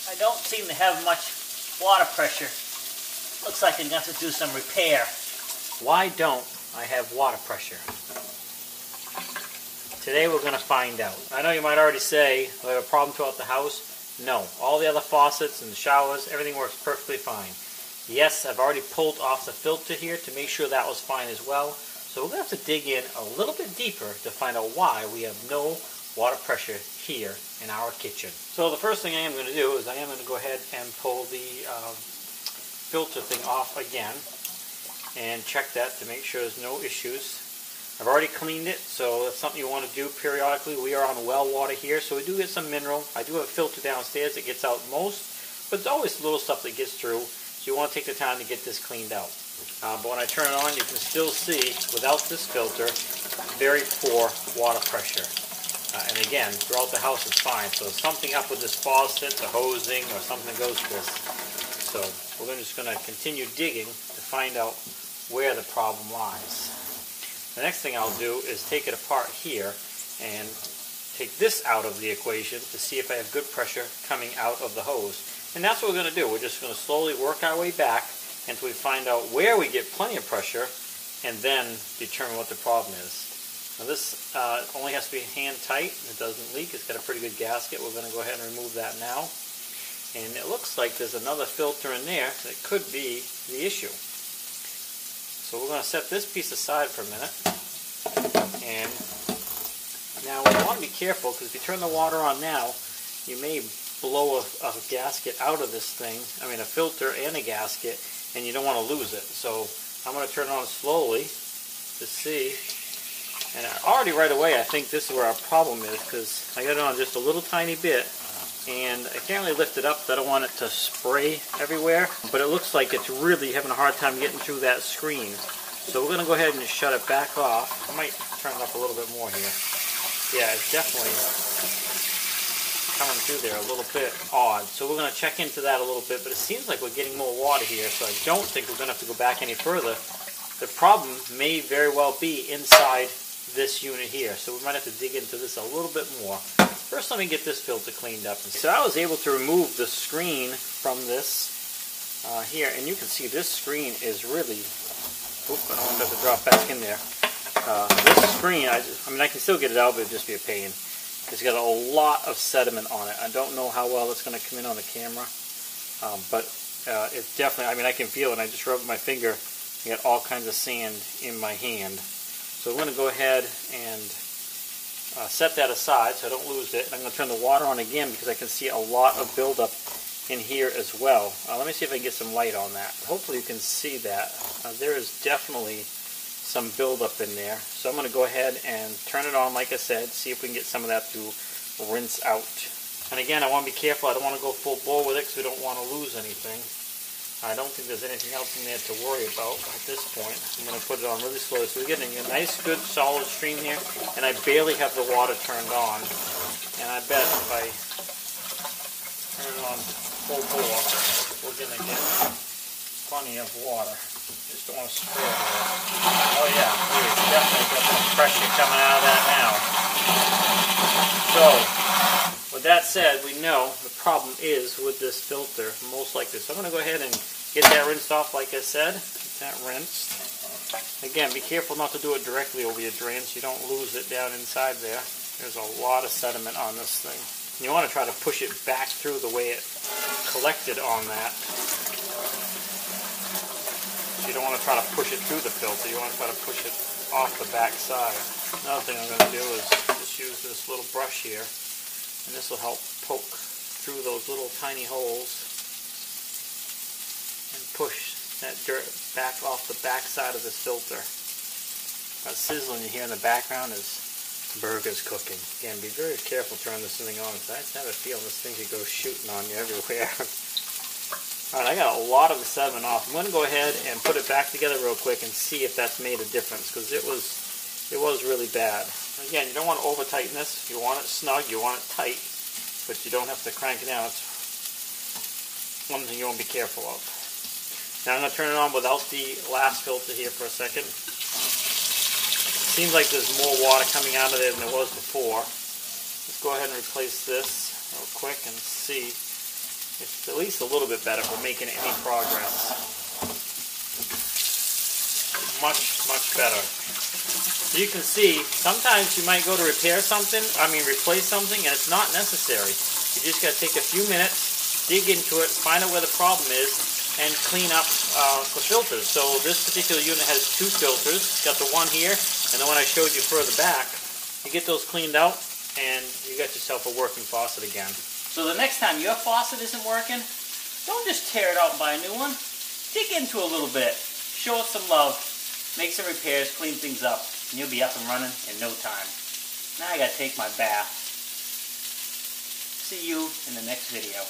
I don't seem to have much water pressure. Looks like I'm going to have to do some repair. Why don't I have water pressure? Today we're going to find out. I know you might already say, do I have a problem throughout the house? No. All the other faucets and the showers, everything works perfectly fine. Yes, I've already pulled off the filter here to make sure that was fine as well. So we're going to have to dig in a little bit deeper to find out why we have no water pressure here in our kitchen. So the first thing I am going to do is I am going to go ahead and pull the filter thing off again and check that to make sure there's no issues. I've already cleaned it, so that's something you want to do periodically. We are on well water here, so we do get some mineral. I do have a filter downstairs that gets out most, but there's always little stuff that gets through, so you want to take the time to get this cleaned out. But when I turn it on, you can still see, without this filter, very poor water pressure. And again, throughout the house it's fine, so something up with this faucet, the hosing, or something that goes to this. So we're just going to continue digging to find out where the problem lies. The next thing I'll do is take it apart here and take this out of the equation to see if I have good pressure coming out of the hose. And that's what we're going to do. We're just going to slowly work our way back until we find out where we get plenty of pressure and then determine what the problem is. Now this only has to be hand tight. It doesn't leak. It's got a pretty good gasket. We're going to go ahead and remove that now. And it looks like there's another filter in there that could be the issue. So we're going to set this piece aside for a minute. And now we want to be careful because if you turn the water on now, you may blow a gasket out of this thing. I mean a filter and a gasket, and you don't want to lose it. So I'm going to turn it on slowly to see. And already right away I think this is where our problem is because I got it on just a little tiny bit. And I can't really lift it up because I don't want it to spray everywhere. But it looks like it's really having a hard time getting through that screen. So we're going to go ahead and just shut it back off. I might turn it up a little bit more here. Yeah, it's definitely coming through there a little bit odd. So we're going to check into that a little bit. But it seems like we're getting more water here. So I don't think we're going to have to go back any further. The problem may very well be inside this unit here. So we might have to dig into this a little bit more. First, let me get this filter cleaned up. So I was able to remove the screen from this here, and you can see this screen is really, oops, I don't want to drop back in there. This screen, I mean I can still get it out, but it'd just be a pain. It's got a lot of sediment on it. I don't know how well it's going to come in on the camera, but it's definitely, I mean I can feel it. I just rubbed my finger and got all kinds of sand in my hand. So we're going to go ahead and set that aside so I don't lose it. I'm going to turn the water on again because I can see a lot of buildup in here as well. Let me see if I can get some light on that. Hopefully you can see that. There is definitely some buildup in there. So I'm going to go ahead and turn it on like I said, see if we can get some of that to rinse out. And again, I want to be careful. I don't want to go full bore with it because we don't want to lose anything. I don't think there's anything else in there to worry about at this point. I'm going to put it on really slowly. So we're getting a nice, good, solid stream here. And I barely have the water turned on. And I bet if I turn it on full bore, we're going to get plenty of water. Just don't want to spray it there. Oh yeah, we've definitely got some pressure coming out of that now. So, with that said, we know the problem is with this filter, most likely. So I'm going to go ahead and get that rinsed off like I said. Get that rinsed. Again, be careful not to do it directly over your drain so you don't lose it down inside there. There's a lot of sediment on this thing. You want to try to push it back through the way it collected on that. You don't want to try to push it through the filter. You want to try to push it off the back side. Another thing I'm going to do is just use this little brush here. And this will help poke through those little tiny holes and push that dirt back off the back side of this filter. That sizzling you hear in the background is burgers cooking. Again, be very careful turning this thing on because I just have a feeling this thing could go shooting on you everywhere. Alright, I got a lot of the sediment off. I'm going to go ahead and put it back together real quick and see if that's made a difference because it was really bad. Again, you don't want to over tighten this. You want it snug, you want it tight, but you don't have to crank it down. It's one thing you want to be careful of. Now I'm going to turn it on without the last filter here for a second. Seems like there's more water coming out of there than there was before. Let's go ahead and replace this real quick and see It's at least a little bit better if we're making any progress. Much, much better. So you can see, sometimes you might go to replace something, and it's not necessary. You just got to take a few minutes, dig into it, find out where the problem is, and clean up the filters. So this particular unit has 2 filters. Got the one here, and the one I showed you further back. You get those cleaned out, and you got yourself a working faucet again. So the next time your faucet isn't working, don't just tear it out and buy a new one. Dig into it a little bit. Show it some love. Make some repairs, clean things up, and you'll be up and running in no time. Now I gotta take my bath. See you in the next video.